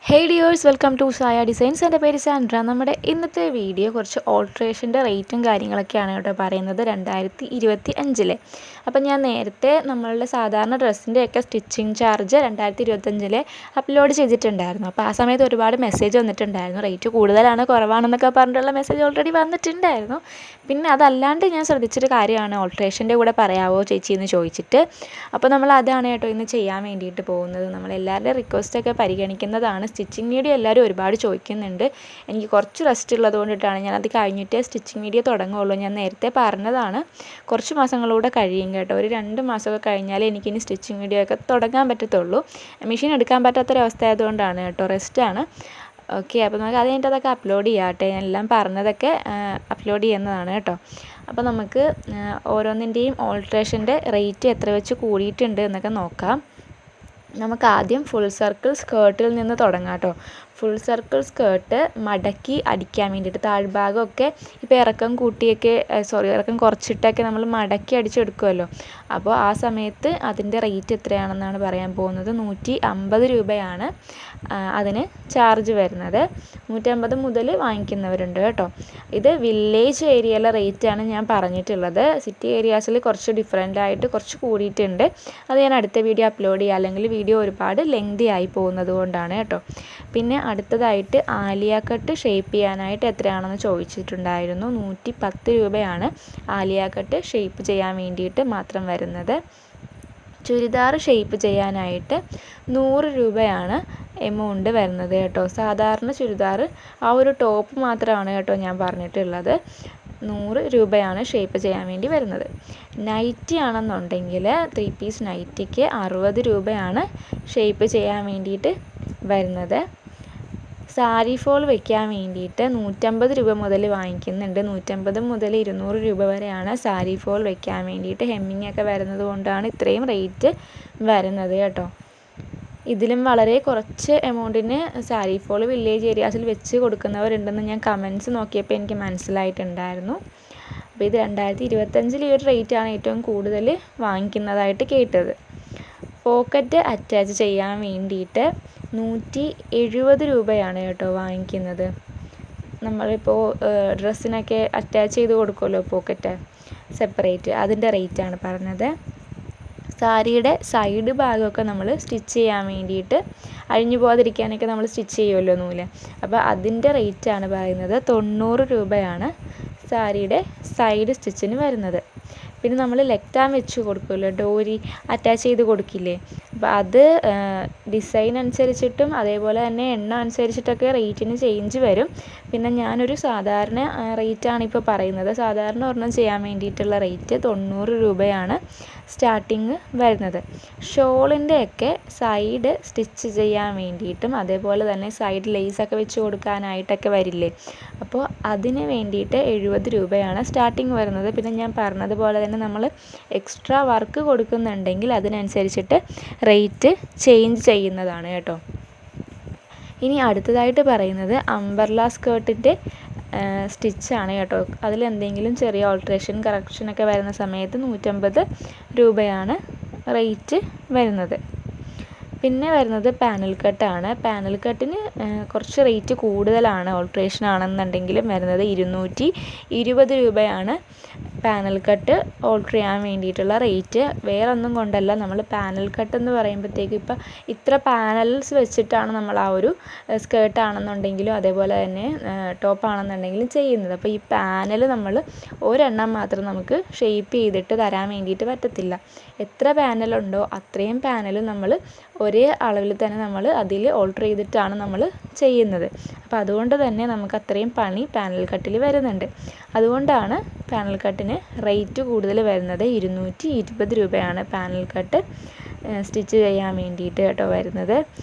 Hey dears, welcome to Saya designs. എൻ്റെ പേര് Sandra. നമ്മുടെ ഇന്നത്തെ വീഡിയോ കുറച്ച് ഓൾട്രേഷൻ്റെ റേറ്റും കാര്യങ്ങളൊക്കെയാണ് കേട്ടോ പറയുന്നത് 2025. അപ്പം ഞാൻ നേരത്തെ നമ്മളുടെ സാധാരണ ഡ്രസ്സിൻ്റെയൊക്കെ സ്റ്റിച്ചിങ് ചാർജ് 2025 അപ്ലോഡ് ചെയ്തിട്ടുണ്ടായിരുന്നു. അപ്പോൾ ആ സമയത്ത് ഒരുപാട് മെസ്സേജ് വന്നിട്ടുണ്ടായിരുന്നു, റേറ്റ് കൂടുതലാണ് കുറവാണെന്നൊക്കെ പറഞ്ഞിട്ടുള്ള മെസ്സേജ് ഓൾറെഡി വന്നിട്ടുണ്ടായിരുന്നു. പിന്നെ അതല്ലാണ്ട് ഞാൻ ശ്രദ്ധിച്ചൊരു കാര്യമാണ്, ഓൾട്രേഷൻ്റെ കൂടെ പറയാമോ ചേച്ചി എന്ന് ചോദിച്ചിട്ട്. അപ്പോൾ നമ്മൾ അതാണ് കേട്ടോ ഇന്ന് ചെയ്യാൻ വേണ്ടിയിട്ട് പോകുന്നത്. നമ്മളെല്ലാവരുടെയും റിക്വസ്റ്റൊക്കെ പരിഗണിക്കുന്നതാണ്. സ്റ്റിച്ചിങ് വീഡിയോ എല്ലാവരും ഒരുപാട് ചോദിക്കുന്നുണ്ട്. എനിക്ക് കുറച്ച് റെസ്റ്റ് ഉള്ളത് കൊണ്ടിട്ടാണ്, ഞാനത് കഴിഞ്ഞിട്ടേ സ്റ്റിച്ചിങ് വീഡിയോ തുടങ്ങുകയുള്ളൂ. ഞാൻ നേരത്തെ പറഞ്ഞതാണ്, കുറച്ച് മാസങ്ങളൂടെ കഴിയും കേട്ടോ. ഒരു 2 മാസമൊക്കെ കഴിഞ്ഞാൽ എനിക്കിനി സ്റ്റിച്ചിങ് വീഡിയോ ഒക്കെ തുടങ്ങാൻ പറ്റത്തുള്ളൂ. മെഷീൻ എടുക്കാൻ പറ്റാത്തൊരവസ്ഥ ആയതുകൊണ്ടാണ് കേട്ടോ, റെസ്റ്റാണ്. ഓക്കെ, അപ്പോൾ നമുക്ക് അത് കഴിഞ്ഞിട്ട് അതൊക്കെ അപ്ലോഡ് ചെയ്യാം കേട്ടോ. ഞാൻ എല്ലാം പറഞ്ഞതൊക്കെ അപ്ലോഡ് ചെയ്യുന്നതാണ് കേട്ടോ. അപ്പോൾ നമുക്ക് ഓരോന്നിൻ്റെയും ഓൾട്രേഷൻ്റെ റേറ്റ് എത്ര വെച്ച് കൂടിയിട്ടുണ്ട് എന്നൊക്കെ നോക്കാം. നമുക്ക് ആദ്യം ഫുൾ സർക്കിൾ സ്കേർട്ടിൽ നിന്ന് തുടങ്ങാം കേട്ടോ. ഫുൾ സർക്കിൾ സ്കേർട്ട് മടക്കി അടിക്കാൻ വേണ്ടിയിട്ട് താഴ്ഭാഗമൊക്കെ ഇപ്പോൾ ഇറക്കം കൂട്ടിയൊക്കെ ഇറക്കം കുറച്ചിട്ടൊക്കെ നമ്മൾ മടക്കി അടിച്ചെടുക്കുമല്ലോ. അപ്പോൾ ആ സമയത്ത് അതിൻ്റെ റേറ്റ് എത്രയാണെന്നാണ് പറയാൻ പോകുന്നത്. 150 രൂപയാണ് അതിന് ചാർജ് വരുന്നത്. 150 മുതൽ വാങ്ങിക്കുന്നവരുണ്ട് കേട്ടോ. ഇത് വില്ലേജ് ഏരിയയിലെ റേറ്റാണ് ഞാൻ പറഞ്ഞിട്ടുള്ളത്. സിറ്റി ഏരിയാസിൽ കുറച്ച് ഡിഫറൻ്റ് ആയിട്ട് കുറച്ച് കൂടിയിട്ടുണ്ട്. അത് ഞാൻ അടുത്ത വീഡിയോ അപ്ലോഡ് ചെയ്യാം, അല്ലെങ്കിൽ വീഡിയോ ഒരുപാട് ലെങ്തി ആയി പോകുന്നത് കൊണ്ടാണ് കേട്ടോ. പിന്നെ അടുത്തതായിട്ട് ആലിയ കട്ട് ഷേപ്പ് ചെയ്യാനായിട്ട് എത്രയാണെന്ന് ചോദിച്ചിട്ടുണ്ടായിരുന്നു. 110 രൂപയാണ് ആലിയ കട്ട് ഷേപ്പ് ചെയ്യാൻ വേണ്ടിയിട്ട് മാത്രം വരുന്നത്. ചുരിദാർ ഷേപ്പ് ചെയ്യാനായിട്ട് 100 രൂപയാണ് എമൗണ്ട് വരുന്നത് കേട്ടോ. സാധാരണ ചുരിദാർ ആ ഒരു ടോപ്പ് മാത്രമാണ് കേട്ടോ ഞാൻ പറഞ്ഞിട്ടുള്ളത്. 100 രൂപയാണ് ഷേപ്പ് ചെയ്യാൻ വേണ്ടി വരുന്നത്. നൈറ്റി ആണെന്നുണ്ടെങ്കിൽ 3 പീസ് നൈറ്റിക്ക് 60 രൂപയാണ് ഷേപ്പ് ചെയ്യാൻ വേണ്ടിയിട്ട് വരുന്നത്. സാരി ഫോൾ വയ്ക്കാൻ വേണ്ടിയിട്ട് 150 രൂപ മുതൽ വാങ്ങിക്കുന്നുണ്ട്. 150 മുതൽ 200 രൂപ വരെയാണ് സാരി ഫോൾ വയ്ക്കാൻ വേണ്ടിയിട്ട്. ഹെമ്മിങ് ഒക്കെ വരുന്നത് കൊണ്ടാണ് ഇത്രയും റേറ്റ് വരുന്നത് കേട്ടോ. ഇതിലും വളരെ കുറച്ച് എമൗണ്ടിന് സാരി ഫോൾ വില്ലേജ് ഏരിയാസിൽ വെച്ച് കൊടുക്കുന്നവരുണ്ടെന്ന് ഞാൻ കമൻസ് നോക്കിയപ്പോൾ എനിക്ക് മനസ്സിലായിട്ടുണ്ടായിരുന്നു. അപ്പോൾ ഇത് 2025 ഈ ഒരു റേറ്റാണ് ഏറ്റവും കൂടുതൽ വാങ്ങിക്കുന്നതായിട്ട് കേട്ടത്. പോക്കറ്റ് അറ്റാച്ച് ചെയ്യാൻ വേണ്ടിയിട്ട് 170 രൂപയാണ് കേട്ടോ വാങ്ങിക്കുന്നത്. നമ്മളിപ്പോൾ ഡ്രസ്സിനൊക്കെ അറ്റാച്ച് ചെയ്ത് കൊടുക്കുമല്ലോ പോക്കറ്റ് സെപ്പറേറ്റ്, അതിൻ്റെ റേറ്റാണ് പറഞ്ഞത്. സാരിയുടെ സൈഡ് ഭാഗമൊക്കെ നമ്മൾ സ്റ്റിച്ച് ചെയ്യാൻ വേണ്ടിയിട്ട് അഴിഞ്ഞു പോകാതിരിക്കാനൊക്കെ നമ്മൾ സ്റ്റിച്ച് ചെയ്യുമല്ലോ നൂല്, അപ്പോൾ അതിൻ്റെ റേറ്റാണ് പറയുന്നത്. 90 രൂപയാണ് സാരിയുടെ സൈഡ് സ്റ്റിച്ചിന് വരുന്നത്. പിന്നെ നമ്മൾ ലെക്ടാൻ വെച്ച് കൊടുക്കുമല്ലോ, ഡോരി അറ്റാച്ച് ചെയ്ത് കൊടുക്കില്ലേ, അപ്പോൾ അത് ഡിസൈൻ അനുസരിച്ചിട്ടും അതേപോലെ തന്നെ എണ്ണം അനുസരിച്ചിട്ടൊക്കെ റേറ്റിന് ചേഞ്ച് വരും. പിന്നെ ഞാനൊരു സാധാരണ റേറ്റാണ് ഇപ്പോൾ പറയുന്നത്. സാധാരണ ഒരെണ്ണം ചെയ്യാൻ വേണ്ടിയിട്ടുള്ള റേറ്റ് 90 രൂപയാണ് സ്റ്റാർട്ടിങ് വരുന്നത്. ഷോളിൻ്റെയൊക്കെ സൈഡ് സ്റ്റിച്ച് ചെയ്യാൻ വേണ്ടിയിട്ടും അതേപോലെ തന്നെ സൈഡ് ലേസൊക്കെ വെച്ച് കൊടുക്കാനായിട്ടൊക്കെ വരില്ലേ, അപ്പോൾ അതിന് വേണ്ടിയിട്ട് 70 രൂപയാണ് സ്റ്റാർട്ടിങ് വരുന്നത്. പിന്നെ ഞാൻ പറഞ്ഞതുപോലെ തന്നെ നമ്മൾ എക്സ്ട്രാ വർക്ക് കൊടുക്കുന്നുണ്ടെങ്കിൽ അതിനനുസരിച്ചിട്ട് റേറ്റ് ചേഞ്ച് ചെയ്യുന്നതാണ് കേട്ടോ. ഇനി അടുത്തതായിട്ട് പറയുന്നത് അംബർല സ്കേർട്ടിൻ്റെ സ്റ്റിച്ചാണ് കേട്ടോ. അതിലെന്തെങ്കിലും ചെറിയ ഓൾട്രേഷൻ കറക്ഷനൊക്കെ വരുന്ന സമയത്ത് 150 രൂപയാണ് റേറ്റ് വരുന്നത്. പിന്നെ വരുന്നത് പാനൽ കട്ടാണ്. പാനൽ കട്ടിന് കുറച്ച് റേറ്റ് കൂടുതലാണ്. ഓൾട്രേഷൻ ആണെന്നുണ്ടെങ്കിലും വരുന്നത് 220 രൂപയാണ് പാനൽ കട്ട് ഓൾട്ടർ ചെയ്യാൻ വേണ്ടിയിട്ടുള്ള റേറ്റ്. വേറെ ഒന്നും കൊണ്ടല്ല, നമ്മൾ പാനൽ കട്ട് എന്ന് പറയുമ്പോഴത്തേക്ക് ഇപ്പം ഇത്ര പാനൽസ് വെച്ചിട്ടാണ് നമ്മൾ ആ ഒരു സ്കേർട്ടാണെന്നുണ്ടെങ്കിലും അതേപോലെ തന്നെ ടോപ്പാണെന്നുണ്ടെങ്കിലും ചെയ്യുന്നത്. അപ്പോൾ ഈ പാനൽ നമ്മൾ ഒരെണ്ണം മാത്രം നമുക്ക് ഷേപ്പ് ചെയ്തിട്ട് തരാൻ വേണ്ടിയിട്ട് പറ്റത്തില്ല. എത്ര പാനലുണ്ടോ അത്രയും പാനൽ നമ്മൾ ഒരേ അളവിൽ തന്നെ നമ്മൾ അതിൽ ഓൾട്ടർ ചെയ്തിട്ടാണ് നമ്മൾ ചെയ്യുന്നത്. അപ്പോൾ അതുകൊണ്ട് തന്നെ നമുക്ക് അത്രയും പണി പാനൽ കട്ടിൽ വരുന്നുണ്ട്. അതുകൊണ്ടാണ് പാനൽ കട്ടിന് റേറ്റ് കൂടുതൽ വരുന്നത്. 220 രൂപയാണ് പാനൽ കട്ട് സ്റ്റിച്ച് ചെയ്യാൻ വേണ്ടിയിട്ട് കേട്ടോ വരുന്നത്,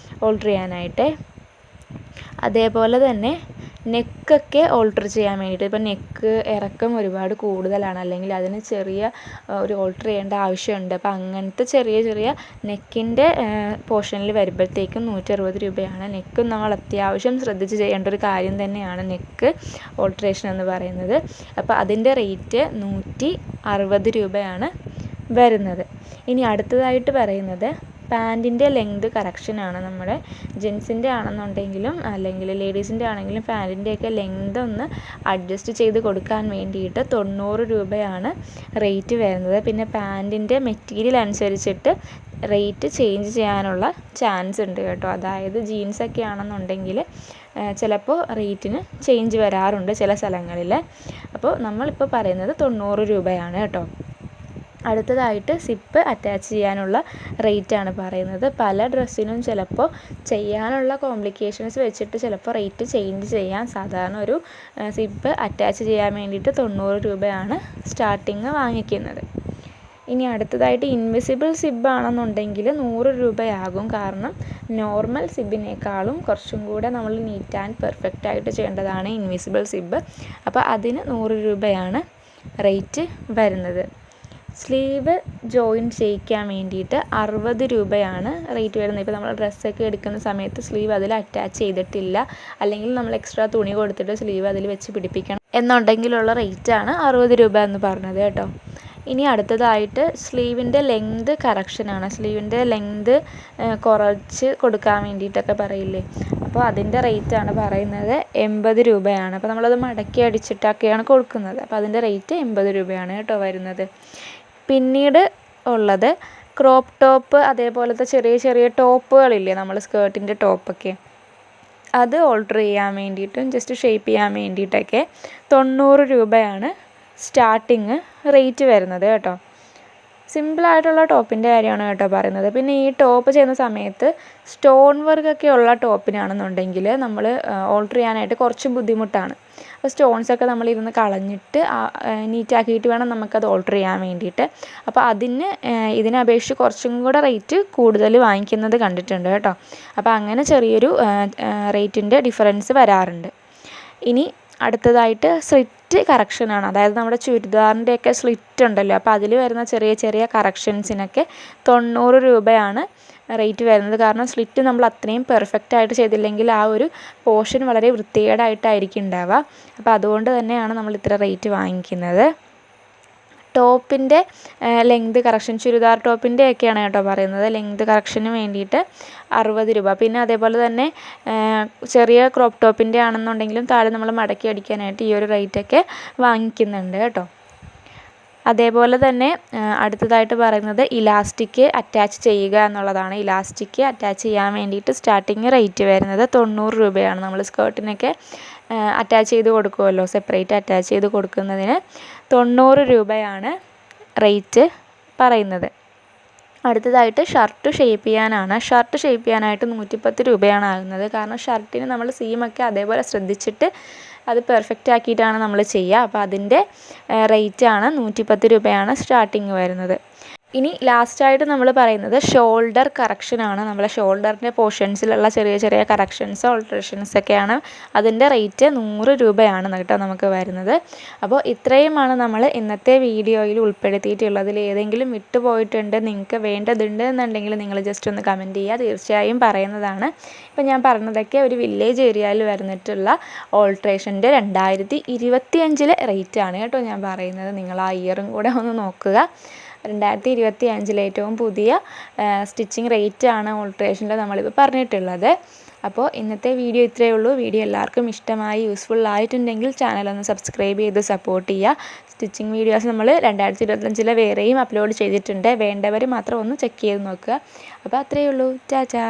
ഓൾട്ടർ ചെയ്യാനായിട്ട്. അതേപോലെ തന്നെ നെക്കൊക്കെ ഓൾട്ടർ ചെയ്യാൻ വേണ്ടിയിട്ട്, ഇപ്പോൾ നെക്ക് ഇറക്കം ഒരുപാട് കൂടുതലാണ്, അല്ലെങ്കിൽ അതിന് ചെറിയ ഒരു ഓൾട്ടർ ചെയ്യേണ്ട ആവശ്യമുണ്ട്. അപ്പോൾ അങ്ങനത്തെ ചെറിയ ചെറിയ നെക്കിൻ്റെ പോർഷനിൽ വരുമ്പോഴത്തേക്കും 160 രൂപയാണ്. നെക്കും നമ്മൾ അത്യാവശ്യം ശ്രദ്ധിച്ച് ചെയ്യേണ്ട ഒരു കാര്യം തന്നെയാണ് നെക്ക് ഓൾട്രേഷൻ എന്ന് പറയുന്നത്. അപ്പോൾ അതിൻ്റെ റേറ്റ് 160 രൂപയാണ് വരുന്നത്. ഇനി അടുത്തതായിട്ട് പറയുന്നത് പാൻറ്റിൻ്റെ ലെങ്ത് കറക്ഷനാണ്. നമ്മുടെ ജെൻസിൻ്റെ ആണെന്നുണ്ടെങ്കിലും അല്ലെങ്കിൽ ലേഡീസിൻ്റെ ആണെങ്കിലും പാൻറ്റിൻ്റെയൊക്കെ ലെങ്ത് ഒന്ന് അഡ്ജസ്റ്റ് ചെയ്ത് കൊടുക്കാൻ വേണ്ടിയിട്ട് 90 രൂപയാണ് റേറ്റ് വരുന്നത്. പിന്നെ പാൻറ്റിൻ്റെ മെറ്റീരിയൽ അനുസരിച്ചിട്ട് റേറ്റ് ചേഞ്ച് ചെയ്യാനുള്ള ചാൻസ് ഉണ്ട് കേട്ടോ. അതായത് ജീൻസൊക്കെ ആണെന്നുണ്ടെങ്കിൽ ചിലപ്പോൾ റേറ്റിന് ചേഞ്ച് വരാറുണ്ട് ചില സ്ഥലങ്ങളിൽ. അപ്പോൾ നമ്മളിപ്പോൾ പറയുന്നത് 90 രൂപയാണ് കേട്ടോ. അടുത്തതായിട്ട് സിപ്പ് അറ്റാച്ച് ചെയ്യാനുള്ള റേറ്റാണ് പറയുന്നത്. പല ഡ്രസ്സിനും ചിലപ്പോൾ ചെയ്യാനുള്ള കോംപ്ലിക്കേഷൻസ് വെച്ചിട്ട് ചിലപ്പോൾ റേറ്റ് ചേഞ്ച് ചെയ്യാം. സാധാരണ ഒരു സിപ്പ് അറ്റാച്ച് ചെയ്യാൻ വേണ്ടിയിട്ട് 90 രൂപയാണ് സ്റ്റാർട്ടിങ് വാങ്ങിക്കുന്നത്. ഇനി അടുത്തതായിട്ട് ഇൻവിസിബിൾ സിബ് ആണെന്നുണ്ടെങ്കിൽ 100 രൂപയാകും. കാരണം നോർമൽ സിബിനേക്കാളും കുറച്ചും കൂടെ നമ്മൾ നീറ്റ് ആൻഡ് പെർഫെക്റ്റ് ആയിട്ട് ചെയ്യേണ്ടതാണ് ഇൻവിസിബിൾ സിബ്. അപ്പോൾ അതിന് 100 രൂപയാണ് റേറ്റ് വരുന്നത്. സ്ലീവ് ജോയിൻ ചെയ്യിക്കാൻ വേണ്ടിയിട്ട് 60 രൂപയാണ് റേറ്റ് വരുന്നത്. ഇപ്പോൾ നമ്മൾ ഡ്രസ്സൊക്കെ എടുക്കുന്ന സമയത്ത് സ്ലീവ് അതിൽ അറ്റാച്ച് ചെയ്തിട്ടില്ല, അല്ലെങ്കിൽ നമ്മൾ എക്സ്ട്രാ തുണി കൊടുത്തിട്ട് സ്ലീവ് അതിൽ വെച്ച് പിടിപ്പിക്കണം എന്നുണ്ടെങ്കിലുള്ള റേറ്റാണ് 60 രൂപ എന്ന് പറഞ്ഞത് കേട്ടോ. ഇനി അടുത്തതായിട്ട് സ്ലീവിൻ്റെ ലെങ്ത് കറക്ഷനാണ്. സ്ലീവിൻ്റെ ലെങ്ത് കുറച്ച് കൊടുക്കാൻ വേണ്ടിയിട്ടൊക്കെ പറയില്ലേ, അപ്പോൾ അതിൻ്റെ റേറ്റാണ് പറയുന്നത് 80 രൂപയാണ്. അപ്പോൾ നമ്മളത് മടക്കി അടിച്ചിട്ടൊക്കെയാണ് കൊടുക്കുന്നത്. അപ്പോൾ അതിൻ്റെ റേറ്റ് 80 രൂപയാണ് കേട്ടോ വരുന്നത്. പിന്നീട് ഉള്ളത് ക്രോപ്പ് ടോപ്പ്, അതേപോലത്തെ ചെറിയ ചെറിയ ടോപ്പുകളില്ലേ നമ്മൾ സ്കേർട്ടിൻ്റെ ടോപ്പൊക്കെ, അത് ഓൾട്ടർ ചെയ്യാൻ വേണ്ടിയിട്ടും ജസ്റ്റ് ഷേപ്പ് ചെയ്യാൻ വേണ്ടിയിട്ടൊക്കെ 90 രൂപയാണ് സ്റ്റാർട്ടിങ് റേറ്റ് വരുന്നത് കേട്ടോ. സിമ്പിളായിട്ടുള്ള ടോപ്പിൻ്റെ കാര്യമാണ് കേട്ടോ പറയുന്നത്. പിന്നെ ഈ ടോപ്പ് ചെയ്യുന്ന സമയത്ത് സ്റ്റോൺ വർക്കൊക്കെ ഉള്ള ടോപ്പിനാണെന്നുണ്ടെങ്കിൽ നമ്മൾ ഓൾട്ടർ ചെയ്യാനായിട്ട് കുറച്ച് ബുദ്ധിമുട്ടാണ്. അപ്പോൾ സ്റ്റോൺസൊക്കെ നമ്മളിരുന്ന് കളഞ്ഞിട്ട് നീറ്റാക്കിയിട്ട് വേണം നമുക്കത് ഓൾട്ടർ ചെയ്യാൻ വേണ്ടിയിട്ട്. അപ്പോൾ ഇതിനെ അപേക്ഷിച്ച് കുറച്ചും കൂടെ റേറ്റ് കൂടുതൽ വാങ്ങിക്കുന്നത് കണ്ടിട്ടുണ്ട് കേട്ടോ. അപ്പോൾ അങ്ങനെ ചെറിയൊരു റേറ്റിൻ്റെ ഡിഫറൻസ് വരാറുണ്ട്. ഇനി അടുത്തതായിട്ട് സ്ലിറ്റ് കറക്ഷനാണ്. അതായത് നമ്മുടെ ചുരിദാറിൻ്റെയൊക്കെ സ്ലിറ്റ് ഉണ്ടല്ലോ, അപ്പോൾ അതിൽ വരുന്ന ചെറിയ ചെറിയ കറക്ഷൻസിനൊക്കെ 90 രൂപയാണ് റേറ്റ് വരുന്നത്. കാരണം സ്ലിറ്റ് നമ്മൾ അത്രയും പെർഫെക്റ്റ് ആയിട്ട് ചെയ്തില്ലെങ്കിൽ ആ ഒരു പോർഷൻ വളരെ വൃത്തികേടായിട്ടായിരിക്കും ഉണ്ടാവുക. അപ്പോൾ അതുകൊണ്ട് തന്നെയാണ് നമ്മൾ ഇത്ര റേറ്റ് വാങ്ങിക്കുന്നത്. ടോപ്പിൻ്റെ ലെങ്ത് കറക്ഷൻ, ചുരിദാർ ടോപ്പിൻ്റെ ഒക്കെയാണ് കേട്ടോ പറയുന്നത്. ലെങ്ത് കറക്ഷന് വേണ്ടിയിട്ട് 60 രൂപ. പിന്നെ അതേപോലെ തന്നെ ചെറിയ ക്രോപ്പ് ടോപ്പിൻ്റെ ആണെന്നുണ്ടെങ്കിലും താഴെ നമ്മൾ മടക്കി അടിക്കാനായിട്ട് ഈ ഒരു റേറ്റൊക്കെ വാങ്ങിക്കുന്നുണ്ട് കേട്ടോ. അതേപോലെ തന്നെ അടുത്തതായിട്ട് പറയുന്നത് ഇലാസ്റ്റിക് അറ്റാച്ച് ചെയ്യുക എന്നുള്ളതാണ്. ഇലാസ്റ്റിക് അറ്റാച്ച് ചെയ്യാൻ വേണ്ടിയിട്ട് സ്റ്റാർട്ടിങ് റേറ്റ് വരുന്നത് 90 രൂപയാണ്. നമ്മൾ സ്കേർട്ടിനൊക്കെ അറ്റാച്ച് ചെയ്ത് കൊടുക്കുമല്ലോ, സെപ്പറേറ്റ് അറ്റാച്ച് ചെയ്ത് കൊടുക്കുന്നതിന് 90 രൂപയാണ് റേറ്റ് പറയുന്നത്. അടുത്തതായിട്ട് ഷർട്ട് ഷേപ്പ് ചെയ്യാനാണ്. ഷർട്ട് ഷേപ്പ് ചെയ്യാനായിട്ട് 110 രൂപയാണ് ആകുന്നത്. കാരണം ഷർട്ടിന് നമ്മൾ സീമൊക്കെ അതേപോലെ ശ്രദ്ധിച്ചിട്ട് അത് പെർഫെക്റ്റ് ആക്കിയിട്ടാണ് നമ്മൾ ചെയ്യുക. അപ്പോൾ അതിൻ്റെ റേറ്റാണ് 110 രൂപയാണ് സ്റ്റാർട്ടിങ് വരുന്നത്. ഇനി ലാസ്റ്റായിട്ട് നമ്മൾ പറയുന്നത് ഷോൾഡർ കറക്ഷനാണ്. നമ്മളെ ഷോൾഡറിൻ്റെ പോർഷൻസിലുള്ള ചെറിയ ചെറിയ കറക്ഷൻസ് ഓൾട്രേഷൻസൊക്കെയാണ്. അതിൻ്റെ റേറ്റ് 100 രൂപയാണ് കേട്ടോ നമുക്ക് വരുന്നത്. അപ്പോൾ ഇത്രയുമാണ് നമ്മൾ ഇന്നത്തെ വീഡിയോയിൽ ഉൾപ്പെടുത്തിയിട്ടുള്ളതിൽ. ഏതെങ്കിലും വിട്ടുപോയിട്ടുണ്ട്, നിങ്ങൾക്ക് വേണ്ടതുണ്ട് എന്നുണ്ടെങ്കിൽ നിങ്ങൾ ജസ്റ്റ് ഒന്ന് കമൻറ്റ് ചെയ്യുക, തീർച്ചയായും പറയുന്നതാണ്. ഇപ്പോൾ ഞാൻ പറഞ്ഞതൊക്കെ ഒരു വില്ലേജ് ഏരിയയിൽ വരുന്നിട്ടുള്ള ഓൾട്രേഷൻ്റെ 2025 റേറ്റാണ് കേട്ടോ ഞാൻ പറയുന്നത്. നിങ്ങൾ ആ ഇയറും കൂടെ ഒന്ന് നോക്കുക. 2025 ഏറ്റവും പുതിയ സ്റ്റിച്ചിങ് റേറ്റാണ് ഓൾട്രേഷനിൽ നമ്മളിപ്പോൾ പറഞ്ഞിട്ടുള്ളത്. അപ്പോൾ ഇന്നത്തെ വീഡിയോ ഇത്രയേ ഉള്ളൂ. വീഡിയോ എല്ലാവർക്കും ഇഷ്ടമായി യൂസ്ഫുൾ ആയിട്ടുണ്ടെങ്കിൽ ചാനലൊന്ന് സബ്സ്ക്രൈബ് ചെയ്ത് സപ്പോർട്ട് ചെയ്യുക. സ്റ്റിച്ചിങ് വീഡിയോസ് നമ്മൾ 2025 വേറെയും അപ്ലോഡ് ചെയ്തിട്ടുണ്ട്. വേണ്ടവർ മാത്രം ഒന്ന് ചെക്ക് ചെയ്ത് നോക്കുക. അപ്പോൾ അത്രയേ ഉള്ളൂ. ടാറ്റാ.